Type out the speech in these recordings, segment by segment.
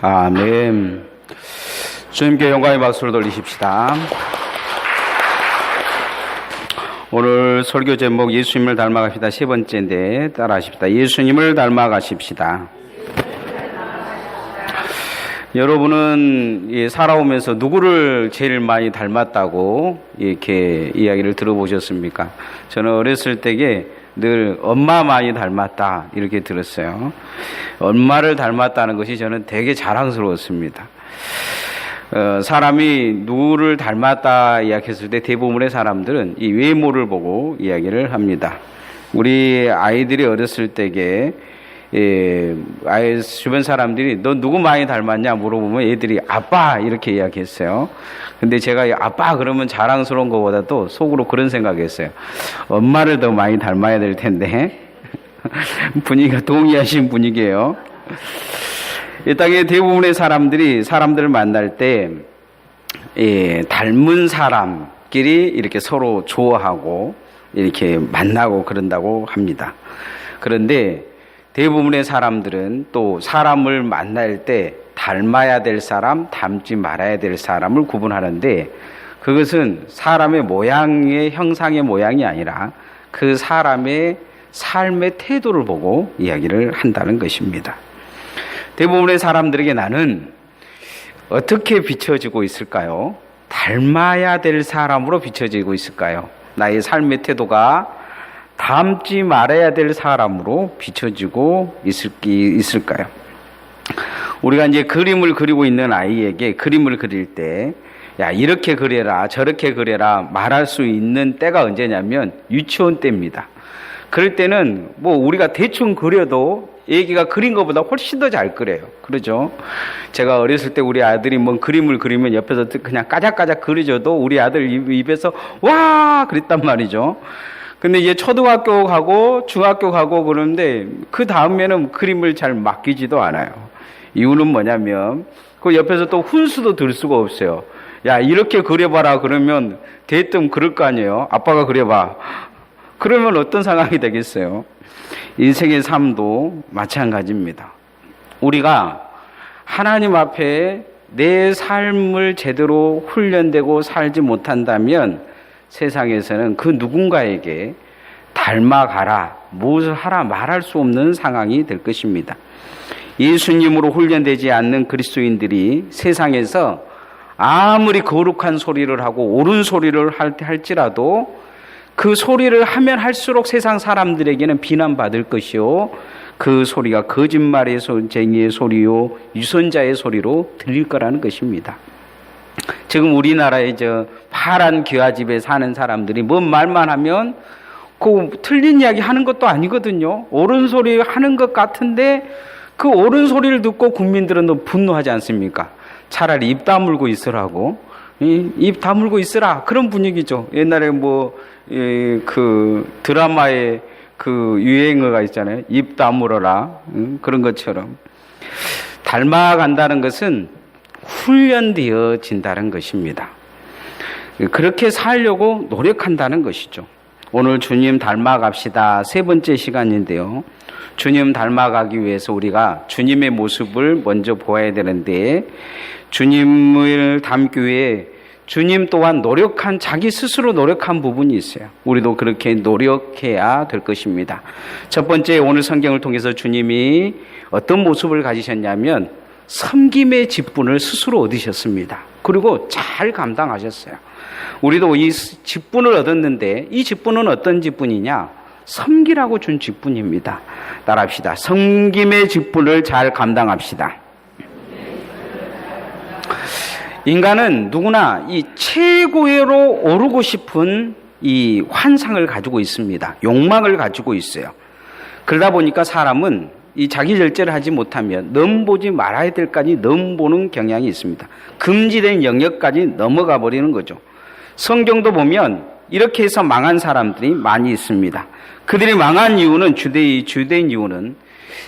아멘. 주님께 영광의 박수를 돌리십시다. 오늘 설교 제목 예수님을 닮아가십시다 세 번째인데 따라하십시다. 예수님을 닮아가십시다. 여러분은 살아오면서 누구를 제일 많이 닮았다고 이렇게 이야기를 들어보셨습니까? 저는 어렸을 때에 늘 엄마 많이 닮았다 이렇게 들었어요. 엄마를 닮았다는 것이 저는 되게 자랑스러웠습니다. 사람이 누구를 닮았다 이야기했을 때 대부분의 사람들은 이 외모를 보고 이야기를 합니다. 우리 아이들이 어렸을 때에 아이 주변 사람들이 너 누구 많이 닮았냐 물어보면 애들이 아빠 이렇게 이야기했어요. 근데 제가 아빠 그러면 자랑스러운 것보다도 속으로 그런 생각했어요. 엄마를 더 많이 닮아야 될 텐데 분위기가 동의하신 분위기예요. 이 땅에 대부분의 사람들이 사람들을 만날 때 닮은 사람끼리 이렇게 서로 좋아하고 이렇게 만나고 그런다고 합니다. 그런데 대부분의 사람들은 또 사람을 만날 때 닮아야 될 사람, 닮지 말아야 될 사람을 구분하는데 그것은 사람의 모양의 형상의 모양이 아니라 그 사람의 삶의 태도를 보고 이야기를 한다는 것입니다. 대부분의 사람들에게 나는 어떻게 비춰지고 있을까요? 닮아야 될 사람으로 비춰지고 있을까요? 나의 삶의 태도가 닮지 말아야 될 사람으로 비춰지고 있을까요? 우리가 이제 그림을 그리고 있는 아이에게 그림을 그릴 때, 야, 이렇게 그려라, 저렇게 그려라 말할 수 있는 때가 언제냐면 유치원 때입니다. 그럴 때는 뭐 우리가 대충 그려도 애기가 그린 것보다 훨씬 더 잘 그려요. 그러죠? 제가 어렸을 때 우리 아들이 뭐 그림을 그리면 옆에서 그냥 까작까작 그려줘도 우리 아들 입에서 와! 그랬단 말이죠. 근데 이제 초등학교 가고 중학교 가고 그러는데 그 다음에는 그림을 잘 맡기지도 않아요. 이유는 뭐냐면 그 옆에서 또 훈수도 들 수가 없어요. 야, 이렇게 그려봐라 그러면 대뜸 그럴 거 아니에요. 아빠가 그려봐. 그러면 어떤 상황이 되겠어요? 인생의 삶도 마찬가지입니다. 우리가 하나님 앞에 내 삶을 제대로 훈련되고 살지 못한다면 세상에서는 그 누군가에게 닮아가라, 무엇을 하라 말할 수 없는 상황이 될 것입니다. 예수님으로 훈련되지 않는 그리스도인들이 세상에서 아무리 거룩한 소리를 하고 옳은 소리를 할지라도 그 소리를 하면 할수록 세상 사람들에게는 비난받을 것이요, 그 소리가 거짓말의 쟁이의 소리요 유선자의 소리로 들릴 거라는 것입니다. 지금 우리나라의 저 파란 기와집에 사는 사람들이 뭔 말만 하면 그 틀린 이야기 하는 것도 아니거든요. 옳은 소리 하는 것 같은데 그 옳은 소리를 듣고 국민들은 너무 분노하지 않습니까? 차라리 입 다물고 있으라고, 입 다물고 있으라, 그런 분위기죠. 옛날에 그 드라마에 그 유행어가 있잖아요. 입 다물어라, 그런 것처럼. 닮아간다는 것은 훈련되어진다는 것입니다. 그렇게 살려고 노력한다는 것이죠. 오늘 주님 닮아갑시다 세 번째 시간인데요. 주님 닮아가기 위해서 우리가 주님의 모습을 먼저 보아야 되는데, 주님을 닮기 위해 주님 또한 자기 스스로 노력한 부분이 있어요. 우리도 그렇게 노력해야 될 것입니다. 첫 번째, 오늘 성경을 통해서 주님이 어떤 모습을 가지셨냐면 섬김의 직분을 스스로 얻으셨습니다. 그리고 잘 감당하셨어요. 우리도 이 직분을 얻었는데 이 직분은 어떤 직분이냐? 섬기라고 준 직분입니다. 따라합시다. 섬김의 직분을 잘 감당합시다. 인간은 누구나 이 최고로 오르고 싶은 이 환상을 가지고 있습니다. 욕망을 가지고 있어요. 그러다 보니까 사람은 이 자기 절제를 하지 못하면 넘보지 말아야 될까지 넘보는 경향이 있습니다. 금지된 영역까지 넘어가 버리는 거죠. 성경도 보면 이렇게 해서 망한 사람들이 많이 있습니다. 그들이 망한 이유는 주된 이유는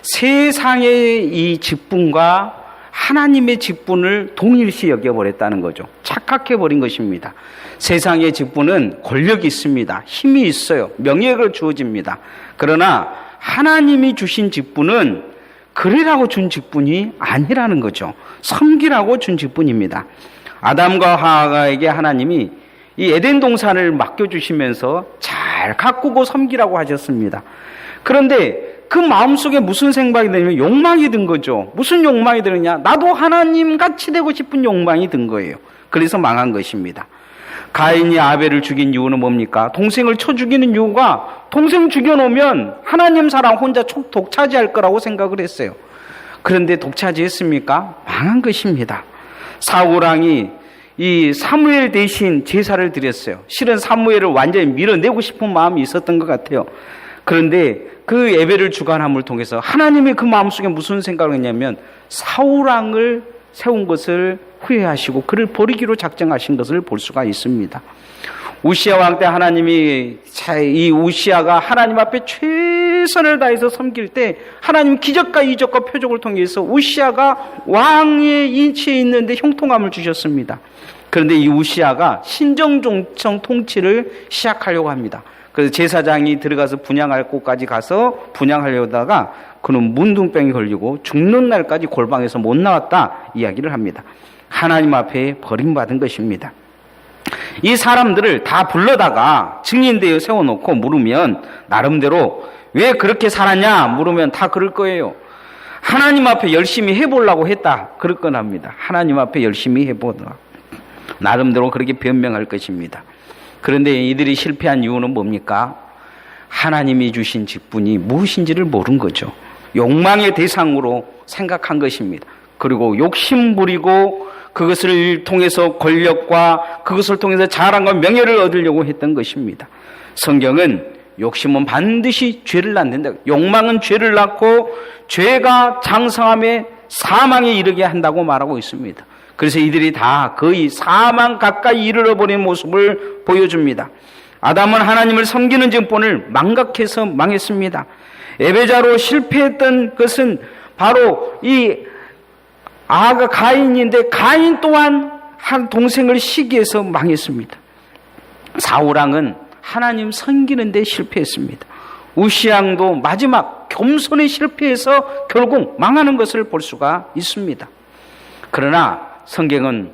세상의 이 직분과 하나님의 직분을 동일시 여겨버렸다는 거죠. 착각해버린 것입니다. 세상의 직분은 권력이 있습니다. 힘이 있어요. 명예가 주어집니다. 그러나 하나님이 주신 직분은 그리라고 준 직분이 아니라는 거죠. 섬기라고 준 직분입니다. 아담과 하와에게 하나님이 이 에덴 동산을 맡겨주시면서 잘 가꾸고 섬기라고 하셨습니다. 그런데 그 마음속에 무슨 생각이 드냐면 욕망이 든 거죠. 무슨 욕망이 드느냐? 나도 하나님 같이 되고 싶은 욕망이 든 거예요. 그래서 망한 것입니다. 가인이 아벨을 죽인 이유는 뭡니까? 동생을 쳐 죽이는 이유가 동생 죽여놓으면 하나님 사랑 혼자 독차지할 거라고 생각을 했어요. 그런데 독차지했습니까? 망한 것입니다. 사울왕이 이 사무엘 대신 제사를 드렸어요. 실은 사무엘을 완전히 밀어내고 싶은 마음이 있었던 것 같아요. 그런데 그 예배를 주관함을 통해서 하나님이 그 마음속에 무슨 생각을 했냐면 사울왕을 세운 것을 후회하시고 그를 버리기로 작정하신 것을 볼 수가 있습니다. 우시아 왕 때 하나님이 이 우시아가 하나님 앞에 최선을 다해서 섬길 때 하나님 기적과 이적과 표적을 통해서 우시아가 왕의 인치에 있는데 형통함을 주셨습니다. 그런데 이 우시아가 신정종청 통치를 시작하려고 합니다. 그래서 제사장이 들어가서 분향할 곳까지 가서 분향하려다가 그는 문둥병이 걸리고 죽는 날까지 골방에서 못 나왔다 이야기를 합니다. 하나님 앞에 버림받은 것입니다. 이 사람들을 다 불러다가 증인대에 세워놓고 물으면 나름대로 왜 그렇게 살았냐 물으면 다 그럴 거예요. 하나님 앞에 열심히 해보려고 했다 그럴 거랍니다. 하나님 앞에 열심히 해보다 나름대로 그렇게 변명할 것입니다. 그런데 이들이 실패한 이유는 뭡니까? 하나님이 주신 직분이 무엇인지를 모른 거죠. 욕망의 대상으로 생각한 것입니다. 그리고 욕심 부리고 그것을 통해서 권력과 그것을 통해서 자랑과 명예를 얻으려고 했던 것입니다. 성경은 욕심은 반드시 죄를 낳는다. 욕망은 죄를 낳고 죄가 장성함에 사망에 이르게 한다고 말하고 있습니다. 그래서 이들이 다 거의 사망 가까이 이르러버린 모습을 보여줍니다. 아담은 하나님을 섬기는 직분을 망각해서 망했습니다. 예배자로 실패했던 것은 바로 이 아가 가인인데 가인 또한 한 동생을 시기해서 망했습니다. 사울왕은 하나님 섬기는 데 실패했습니다. 우시왕도 마지막 겸손에 실패해서 결국 망하는 것을 볼 수가 있습니다. 그러나 성경은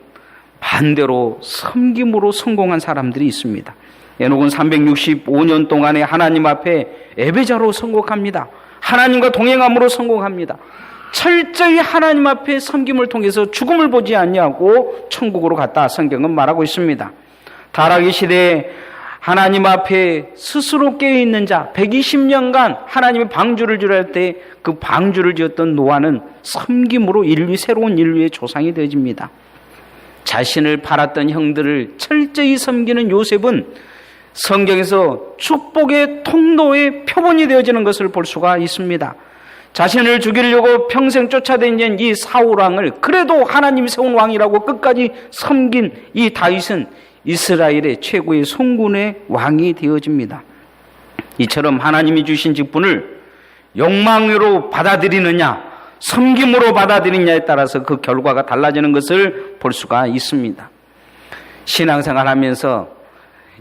반대로 섬김으로 성공한 사람들이 있습니다. 에녹은 365년 동안에 하나님 앞에 예배자로 성공합니다. 하나님과 동행함으로 성공합니다. 철저히 하나님 앞에 섬김을 통해서 죽음을 보지 아니하고 천국으로 갔다 성경은 말하고 있습니다. 타락의 시대에 하나님 앞에 스스로 깨어있는 자 120년간 하나님의 방주를 지을 때 그 방주를 지었던 노아는 섬김으로 새로운 인류의 조상이 되어집니다. 자신을 팔았던 형들을 철저히 섬기는 요셉은 성경에서 축복의 통로의 표본이 되어지는 것을 볼 수가 있습니다. 자신을 죽이려고 평생 쫓아다니는 이 사울왕을 그래도 하나님이 세운 왕이라고 끝까지 섬긴 이 다윗은 이스라엘의 최고의 송군의 왕이 되어집니다. 이처럼 하나님이 주신 직분을 욕망으로 받아들이느냐 섬김으로 받아들이느냐에 따라서 그 결과가 달라지는 것을 볼 수가 있습니다. 신앙생활 하면서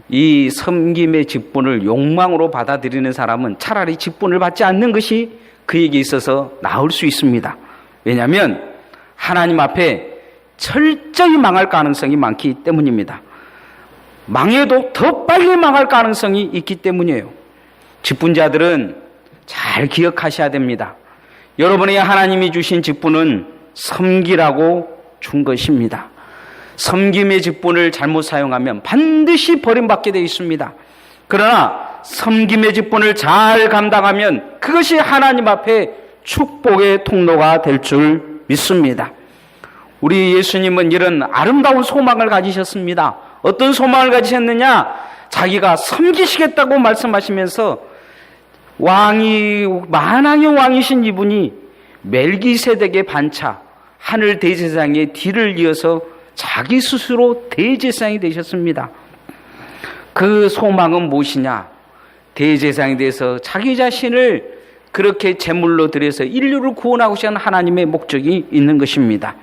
이 섬김의 직분을 욕망으로 받아들이는 사람은 차라리 직분을 받지 않는 것이 그에게 있어서 나을 수 있습니다. 왜냐하면 하나님 앞에 철저히 망할 가능성이 많기 때문입니다. 망해도 더 빨리 망할 가능성이 있기 때문이에요. 직분자들은 잘 기억하셔야 됩니다. 여러분에게 하나님이 주신 직분은 섬기라고 준 것입니다. 섬김의 직분을 잘못 사용하면 반드시 버림받게 되어 있습니다. 그러나 섬김의 직분을 잘 감당하면 그것이 하나님 앞에 축복의 통로가 될 줄 믿습니다. 우리 예수님은 이런 아름다운 소망을 가지셨습니다. 어떤 소망을 가지셨느냐? 자기가 섬기시겠다고 말씀하시면서 만왕의 왕이신 이분이 멜기세덱의 반차 하늘 대제사장의 뒤를 이어서 자기 스스로 대제사장이 되셨습니다. 그 소망은 무엇이냐? 대제사장에 대해서 자기 자신을 그렇게 제물로 드려서 인류를 구원하고자 하는 하나님의 목적이 있는 것입니다.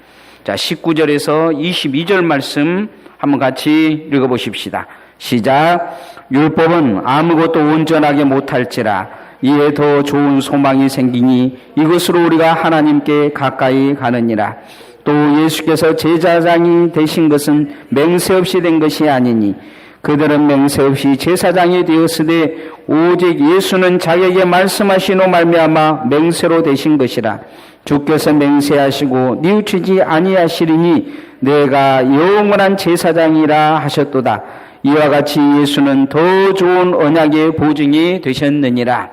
자, 19절에서 22절 말씀 한번 같이 읽어보십시다. 시작. 율법은 아무것도 온전하게 못할지라 이에 더 좋은 소망이 생기니 이것으로 우리가 하나님께 가까이 가느니라. 또 예수께서 제사장이 되신 것은 맹세 없이 된 것이 아니니 그들은 맹세 없이 제사장이 되었으되 오직 예수는 자기에게 말씀하시노 말미암아 맹세로 되신 것이라. 주께서 맹세하시고 뉘우치지 아니하시리니 내가 영원한 제사장이라 하셨도다. 이와 같이 예수는 더 좋은 언약의 보증이 되셨느니라.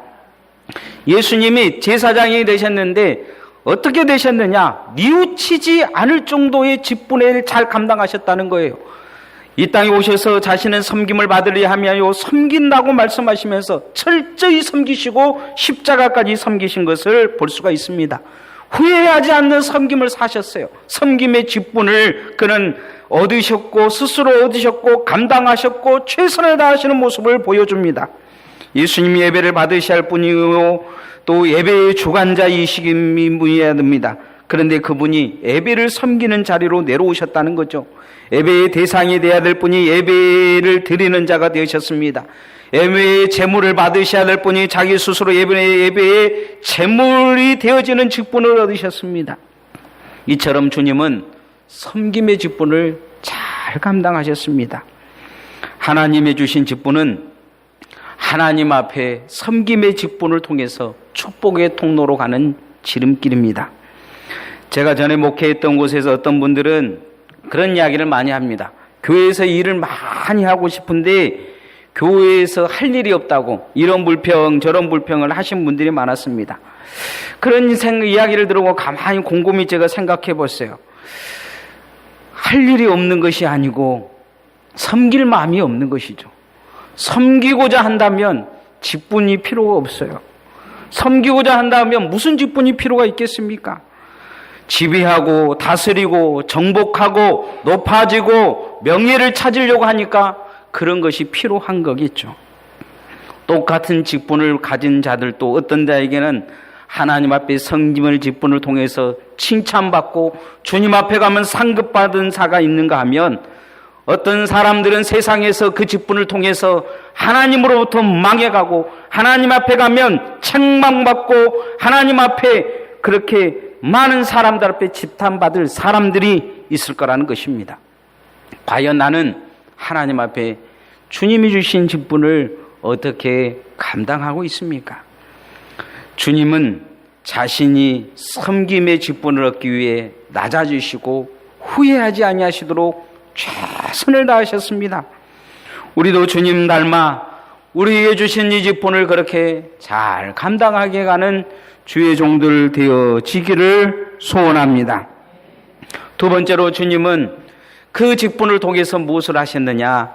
예수님이 제사장이 되셨는데 어떻게 되셨느냐? 뉘우치지 않을 정도의 직분을 잘 감당하셨다는 거예요. 이 땅에 오셔서 자신의 섬김을 받으려 하며 섬긴다고 말씀하시면서 철저히 섬기시고 십자가까지 섬기신 것을 볼 수가 있습니다. 후회하지 않는 섬김을 사셨어요. 섬김의 직분을 그는 얻으셨고 스스로 얻으셨고 감당하셨고 최선을 다하시는 모습을 보여줍니다. 예수님이 예배를 받으셔야 할 분이요 또 예배의 주관자이시긴 분이어야 됩니다. 그런데 그분이 예배를 섬기는 자리로 내려오셨다는 거죠. 예배의 대상이 되어야 될 분이 예배를 드리는 자가 되셨습니다. 예배의 제물을 받으셔야 될 분이 자기 스스로 예배의 제물이 되어지는 직분을 얻으셨습니다. 이처럼 주님은 섬김의 직분을 잘 감당하셨습니다. 하나님의 주신 직분은 하나님 앞에 섬김의 직분을 통해서 축복의 통로로 가는 지름길입니다. 제가 전에 목회했던 곳에서 어떤 분들은 그런 이야기를 많이 합니다. 교회에서 일을 많이 하고 싶은데 교회에서 할 일이 없다고 이런 불평 저런 불평을 하신 분들이 많았습니다. 그런 이야기를 들고 가만히 곰곰이 제가 생각해 봤어요. 할 일이 없는 것이 아니고 섬길 마음이 없는 것이죠. 섬기고자 한다면 직분이 필요가 없어요. 섬기고자 한다면 무슨 직분이 필요가 있겠습니까? 지배하고 다스리고 정복하고 높아지고 명예를 찾으려고 하니까 그런 것이 필요한 거겠죠. 똑같은 직분을 가진 자들도 어떤 자에게는 하나님 앞에 섬김을 직분을 통해서 칭찬받고 주님 앞에 가면 상급받은 자가 있는가 하면 어떤 사람들은 세상에서 그 직분을 통해서 하나님으로부터 망해가고 하나님 앞에 가면 책망받고 하나님 앞에 그렇게 많은 사람들 앞에 집탄받을 사람들이 있을 거라는 것입니다. 과연 나는 하나님 앞에 주님이 주신 직분을 어떻게 감당하고 있습니까? 주님은 자신이 섬김의 직분을 얻기 위해 낮아지시고 후회하지 아니하시도록 최선을 다하셨습니다. 우리도 주님 닮아 우리에게 주신 이 직분을 그렇게 잘 감당하게 가는 주의 종들 되어지기를 소원합니다. 두 번째로 주님은 그 직분을 통해서 무엇을 하셨느냐?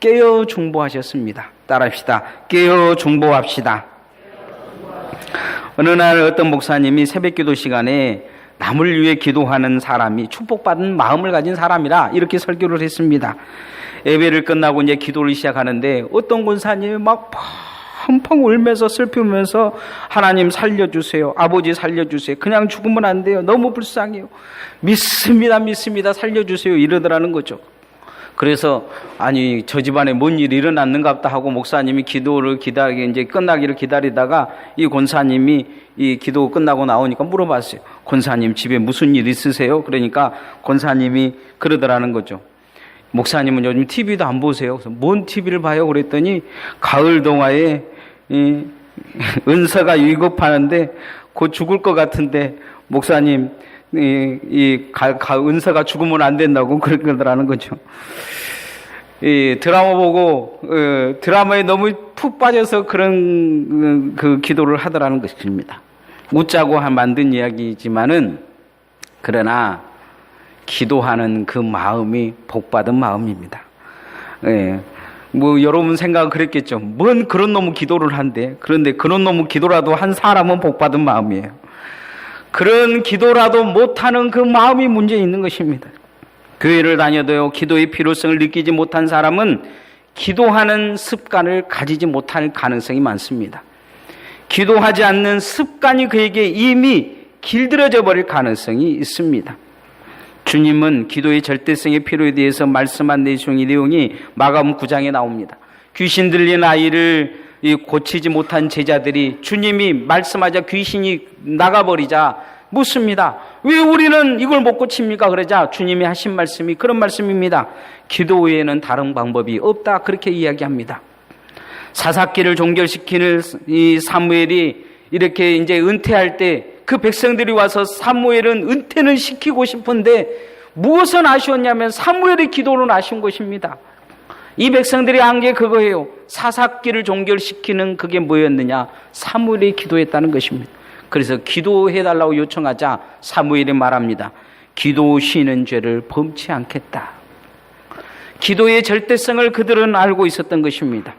깨어 중보하셨습니다. 따라합시다. 깨어 중보합시다. 어느 날 어떤 목사님이 새벽기도 시간에 남을 위해 기도하는 사람이 축복받은 마음을 가진 사람이라 이렇게 설교를 했습니다. 예배를 끝나고 이제 기도를 시작하는데 어떤 권사님이 막 펑펑 울면서 슬프면서 하나님 살려주세요. 아버지 살려주세요. 그냥 죽으면 안 돼요. 너무 불쌍해요. 믿습니다. 살려주세요. 이러더라는 거죠. 그래서 아니 저 집안에 뭔 일이 일어났는가 보다 하고 목사님이 기도를 이제 끝나기를 기다리다가 이 권사님이 이 기도 끝나고 나오니까 물어봤어요. 권사님 집에 무슨 일 있으세요? 그러니까 권사님이 그러더라는 거죠. 목사님은 요즘 TV도 안 보세요. 그래서 뭔 TV를 봐요? 그랬더니 가을 동화에 은서가 위급하는데 곧 죽을 것 같은데 목사님 은서가 죽으면 안 된다고 그러더라는 거죠. 이 드라마 보고 드라마에 너무 푹 빠져서 그런 그 기도를 하더라는 것입니다. 웃자고 만든 이야기지만은 그러나 기도하는 그 마음이 복받은 마음입니다. 예. 뭐 여러분 생각은 그랬겠죠. 뭔 그런 놈의 기도를 한대. 그런데 그런 놈의 기도라도 한 사람은 복받은 마음이에요. 그런 기도라도 못하는 그 마음이 문제 있는 것입니다. 교회를 다녀도요, 기도의 필요성을 느끼지 못한 사람은 기도하는 습관을 가지지 못할 가능성이 많습니다. 기도하지 않는 습관이 그에게 이미 길들여져 버릴 가능성이 있습니다. 주님은 기도의 절대성의 필요에 대해서 말씀한 내용이 마가복음 9장에 나옵니다. 귀신 들린 아이를 이 고치지 못한 제자들이 주님이 말씀하자 귀신이 나가버리자 묻습니다. 왜 우리는 이걸 못 고칩니까? 그러자 주님이 하신 말씀이 그런 말씀입니다. 기도 외에는 다른 방법이 없다. 그렇게 이야기합니다. 사사기를 종결시키는 이 사무엘이 이렇게 이제 은퇴할 때 그 백성들이 와서 사무엘은 은퇴는 시키고 싶은데 무엇은 아쉬웠냐면 사무엘의 기도는 아쉬운 것입니다. 이 백성들이 한 게 그거예요. 사사기를 종결시키는 그게 뭐였느냐? 사무엘이 기도했다는 것입니다. 그래서 기도해달라고 요청하자 사무엘이 말합니다. 기도 쉬는 죄를 범치 않겠다. 기도의 절대성을 그들은 알고 있었던 것입니다.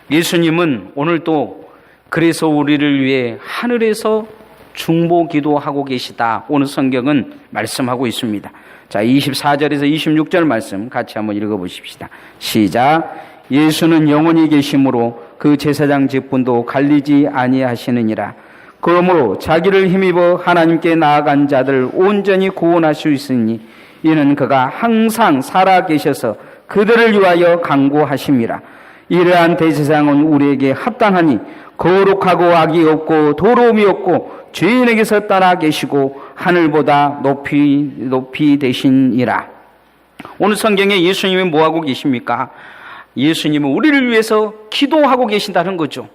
예수님은 오늘도 그래서 우리를 위해 하늘에서 중보 기도하고 계시다. 오늘 성경은 말씀하고 있습니다. 자, 24절에서 26절 말씀 같이 한번 읽어보십시다. 시작. 예수는 영원히 계심으로 그 제사장 직분도 갈리지 아니하시느니라. 그러므로 자기를 힘입어 하나님께 나아간 자들 온전히 구원할 수 있으니 이는 그가 항상 살아 계셔서 그들을 위하여 간구하심이라. 이러한 대제사장은 우리에게 합당하니 거룩하고 악이 없고 더러움이 없고 죄인에게서 따라 계시고 하늘보다 높이 되시니라. 오늘 성경에 예수님이 뭐하고 계십니까? 예수님은 우리를 위해서 기도하고 계신다는 거죠.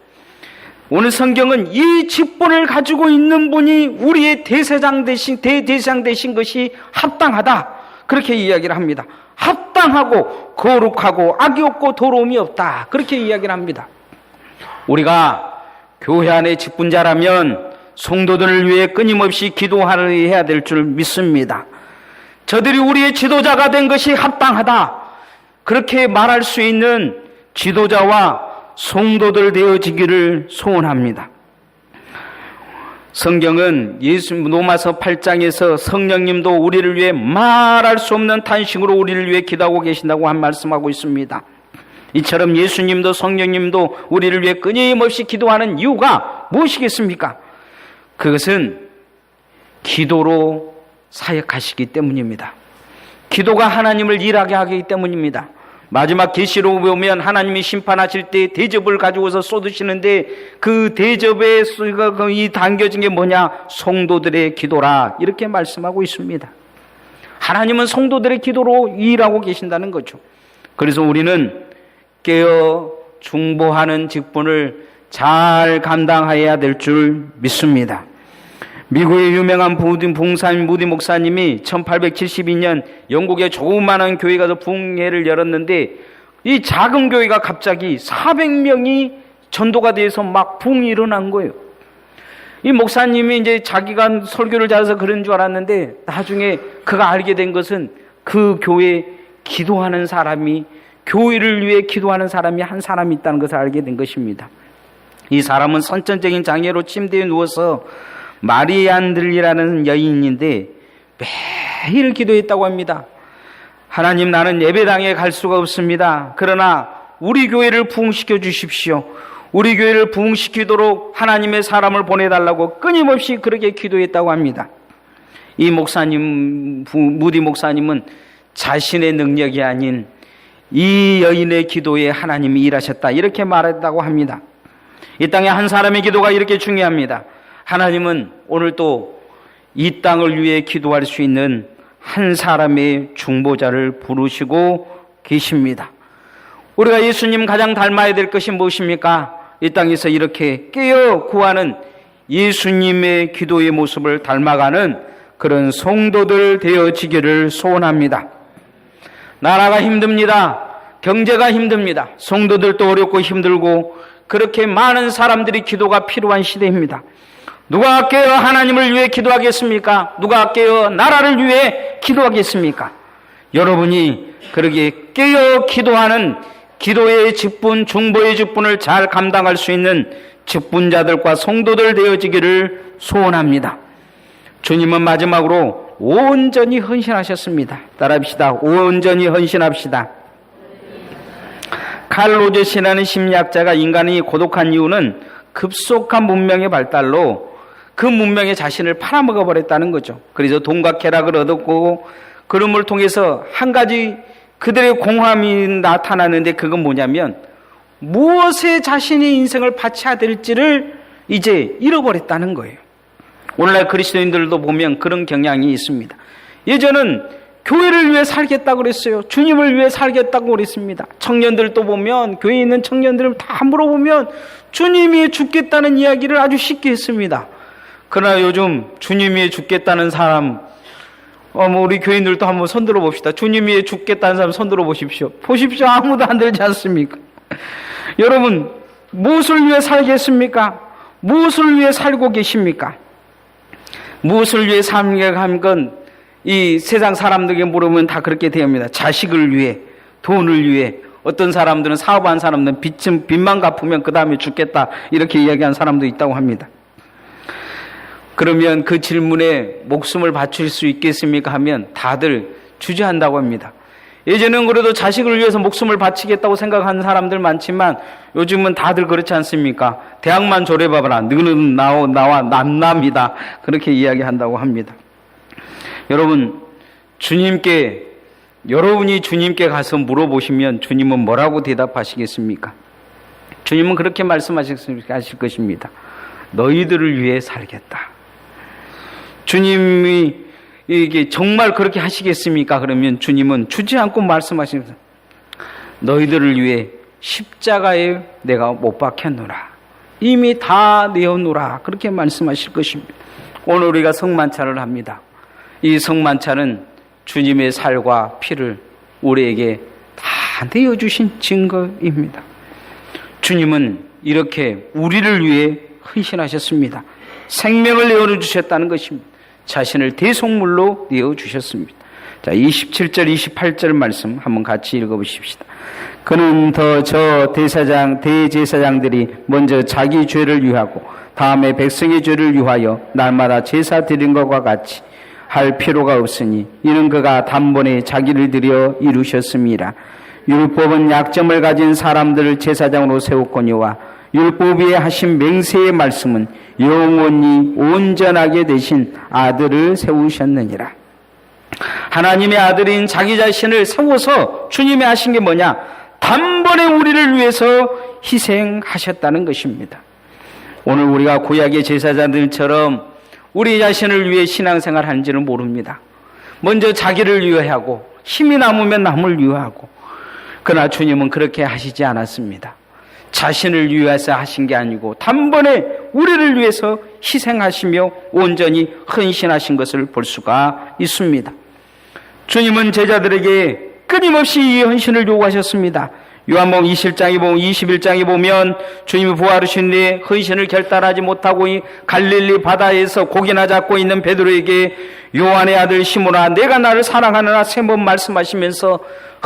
오늘 성경은 이 직분을 가지고 있는 분이 우리의 대제사장 되신 것이 합당하다. 그렇게 이야기를 합니다. 합당하고 거룩하고 악이 없고 더러움이 없다. 그렇게 이야기를 합니다. 우리가 교회 안의 직분자라면 성도들을 위해 끊임없이 기도해야 될 줄 믿습니다. 저들이 우리의 지도자가 된 것이 합당하다. 그렇게 말할 수 있는 지도자와 성도들 되어지기를 소원합니다. 성경은 로마서 8장에서 성령님도 우리를 위해 말할 수 없는 탄식으로 우리를 위해 기도하고 계신다고 말씀하고 있습니다. 이처럼 예수님도 성령님도 우리를 위해 끊임없이 기도하는 이유가 무엇이겠습니까? 그것은 기도로 사역하시기 때문입니다. 기도가 하나님을 일하게 하기 때문입니다. 마지막 계시록 보면 하나님이 심판하실 때 대접을 가지고서 쏟으시는데 그 대접에 이 담겨진 게 뭐냐? 성도들의 기도라. 이렇게 말씀하고 있습니다. 하나님은 성도들의 기도로 일하고 계신다는 거죠. 그래서 우리는 깨어 중보하는 직분을 잘 감당해야 될 줄 믿습니다. 미국의 유명한 봉사인 무디 목사님이 1872년 영국의 조그마한 교회 가서 부흥회를 열었는데 이 작은 교회가 갑자기 400명이 전도가 돼서 막 부흥이 일어난 거예요. 이 목사님이 이제 자기가 설교를 잘해서 그런 줄 알았는데 나중에 그가 알게 된 것은 그 교회에 기도하는 사람이, 교회를 위해 기도하는 사람이 한 사람이 있다는 것을 알게 된 것입니다. 이 사람은 선천적인 장애로 침대에 누워서 마리안들이라는 여인인데 매일 기도했다고 합니다. 하나님, 나는 예배당에 갈 수가 없습니다. 그러나 우리 교회를 부흥시켜 주십시오. 우리 교회를 부흥시키도록 하나님의 사람을 보내달라고 끊임없이 그렇게 기도했다고 합니다. 이 목사님, 무디 목사님은 자신의 능력이 아닌 이 여인의 기도에 하나님이 일하셨다, 이렇게 말했다고 합니다. 이 땅에 한 사람의 기도가 이렇게 중요합니다. 하나님은 오늘 또 이 땅을 위해 기도할 수 있는 한 사람의 중보자를 부르시고 계십니다. 우리가 예수님 가장 닮아야 될 것이 무엇입니까? 이 땅에서 이렇게 깨어 구하는 예수님의 기도의 모습을 닮아가는 그런 성도들 되어지기를 소원합니다. 나라가 힘듭니다. 경제가 힘듭니다. 성도들도 어렵고 힘들고 그렇게 많은 사람들이 기도가 필요한 시대입니다. 누가 깨어 하나님을 위해 기도하겠습니까? 누가 깨어 나라를 위해 기도하겠습니까? 여러분이 그렇게 깨어 기도하는 기도의 직분, 중보의 직분을 잘 감당할 수 있는 직분자들과 성도들 되어지기를 소원합니다. 주님은 마지막으로 온전히 헌신하셨습니다. 따라합시다. 온전히 헌신합시다. 칼 로제시라는 심리학자가 인간이 고독한 이유는 급속한 문명의 발달로 그 문명의 자신을 팔아먹어 버렸다는 거죠. 그래서 돈과 쾌락을 얻었고 그름을 통해서 한 가지 그들의 공함이 나타나는데 그건 뭐냐면 무엇에 자신의 인생을 바쳐야 될지를 이제 잃어버렸다는 거예요. 오늘날 그리스도인들도 보면 그런 경향이 있습니다. 예전은 교회를 위해 살겠다고 그랬어요. 주님을 위해 살겠다고 그랬습니다. 청년들도 보면, 교회에 있는 청년들을 다 물어보면 주님이 죽겠다는 이야기를 아주 쉽게 했습니다. 그러나 요즘 주님 위해 죽겠다는 사람, 우리 교인들도 한번 손들어 봅시다. 주님 위해 죽겠다는 사람 손들어 보십시오. 보십시오. 아무도 안 들지 않습니까? 여러분, 무엇을 위해 살겠습니까? 무엇을 위해 살고 계십니까? 무엇을 위해 살겠다는 건 이 세상 사람들에게 물으면 다 그렇게 대합니다. 자식을 위해, 돈을 위해, 어떤 사람들은 사업한 사람들은 빚만 갚으면 그 다음에 죽겠다 이렇게 이야기한 사람도 있다고 합니다. 그러면 그 질문에 목숨을 바칠 수 있겠습니까 하면 다들 주저한다고 합니다. 예전엔 그래도 자식을 위해서 목숨을 바치겠다고 생각하는 사람들 많지만 요즘은 다들 그렇지 않습니까? 대학만 졸업해봐라. 너는 나와 남남이다. 그렇게 이야기한다고 합니다. 여러분, 여러분이 주님께 가서 물어보시면 주님은 뭐라고 대답하시겠습니까? 주님은 그렇게 말씀하실 것입니다. 너희들을 위해 살겠다. 주님이 이게 정말 그렇게 하시겠습니까? 그러면 주님은 주지 않고 말씀하십니다. 너희들을 위해 십자가에 내가 못 박혔노라. 이미 다 내었노라. 그렇게 말씀하실 것입니다. 오늘 우리가 성만찬을 합니다. 이 성만찬은 주님의 살과 피를 우리에게 다 내어주신 증거입니다. 주님은 이렇게 우리를 위해 헌신하셨습니다. 생명을 내어주셨다는 것입니다. 자신을 대속물로 내어주셨습니다. 자, 27절, 28절 말씀 한번 같이 읽어보십시다. 그는 더 저 대제사장들이 먼저 자기 죄를 위하고 다음에 백성의 죄를 위하여 날마다 제사 드린 것과 같이 할 필요가 없으니 이는 그가 단번에 자기를 들여 이루셨습니다. 율법은 약점을 가진 사람들을 제사장으로 세웠거니와 율법 위에 하신 맹세의 말씀은 영원히 온전하게 되신 아들을 세우셨느니라. 하나님의 아들인 자기 자신을 세워서 주님이 하신 게 뭐냐? 단번에 우리를 위해서 희생하셨다는 것입니다. 오늘 우리가 구약의 제사장들처럼 우리 자신을 위해 신앙생활 하는지는 모릅니다. 먼저 자기를 위하고 힘이 남으면 남을 위하고, 그러나 주님은 그렇게 하시지 않았습니다. 자신을 위해서 하신 게 아니고 단번에 우리를 위해서 희생하시며 온전히 헌신하신 것을 볼 수가 있습니다. 주님은 제자들에게 끊임없이 이 헌신을 요구하셨습니다. 요한복음 20장에 보면 21장에 보면 주님이 부활하신 뒤에 헌신을 결단하지 못하고 이 갈릴리 바다에서 고기나 잡고 있는 베드로에게 요한의 아들 시몬아 내가 나를 사랑하느냐 세 번 말씀하시면서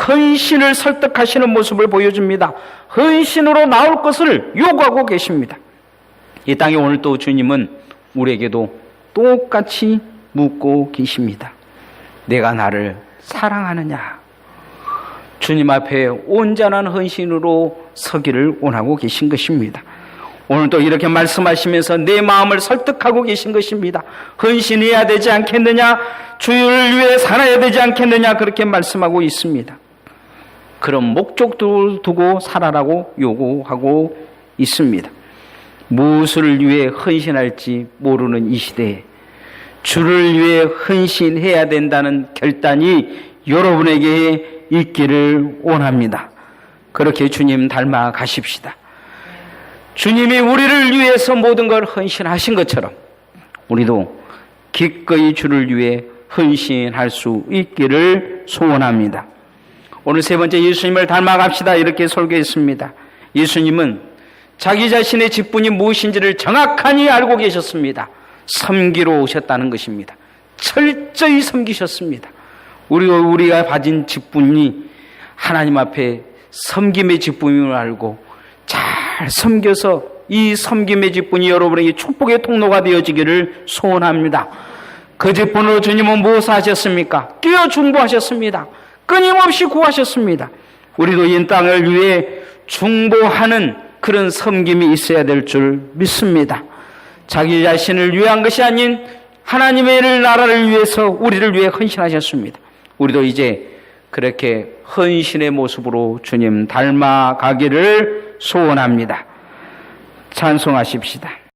헌신을 설득하시는 모습을 보여줍니다. 헌신으로 나올 것을 요구하고 계십니다. 이 땅에 오늘 또 주님은 우리에게도 똑같이 묻고 계십니다. 내가 나를 사랑하느냐? 주님 앞에 온전한 헌신으로 서기를 원하고 계신 것입니다. 오늘 또 이렇게 말씀하시면서 내 마음을 설득하고 계신 것입니다. 헌신해야 되지 않겠느냐? 주를 위해 살아야 되지 않겠느냐? 그렇게 말씀하고 있습니다. 그런 목적도 두고 살아라고 요구하고 있습니다. 무엇을 위해 헌신할지 모르는 이 시대에 주를 위해 헌신해야 된다는 결단이 여러분에게 있기를 원합니다. 그렇게 주님 닮아 가십시다. 주님이 우리를 위해서 모든 걸 헌신하신 것처럼 우리도 기꺼이 주를 위해 헌신할 수 있기를 소원합니다. 오늘 세 번째 예수님을 닮아갑시다 이렇게 설교했습니다. 예수님은 자기 자신의 직분이 무엇인지를 정확하니 알고 계셨습니다. 섬기러 오셨다는 것입니다. 철저히 섬기셨습니다. 우리가 가진 직분이 하나님 앞에 섬김의 직분임을 알고 잘 섬겨서 이 섬김의 직분이 여러분에게 축복의 통로가 되어지기를 소원합니다. 그 직분으로 주님은 무엇을 하셨습니까? 뛰어 중보하셨습니다. 끊임없이 구하셨습니다. 우리도 이 땅을 위해 중보하는 그런 섬김이 있어야 될 줄 믿습니다. 자기 자신을 위한 것이 아닌 하나님의 나라를 위해서 우리를 위해 헌신하셨습니다. 우리도 이제 그렇게 헌신의 모습으로 주님 닮아가기를 소원합니다. 찬송하십시다.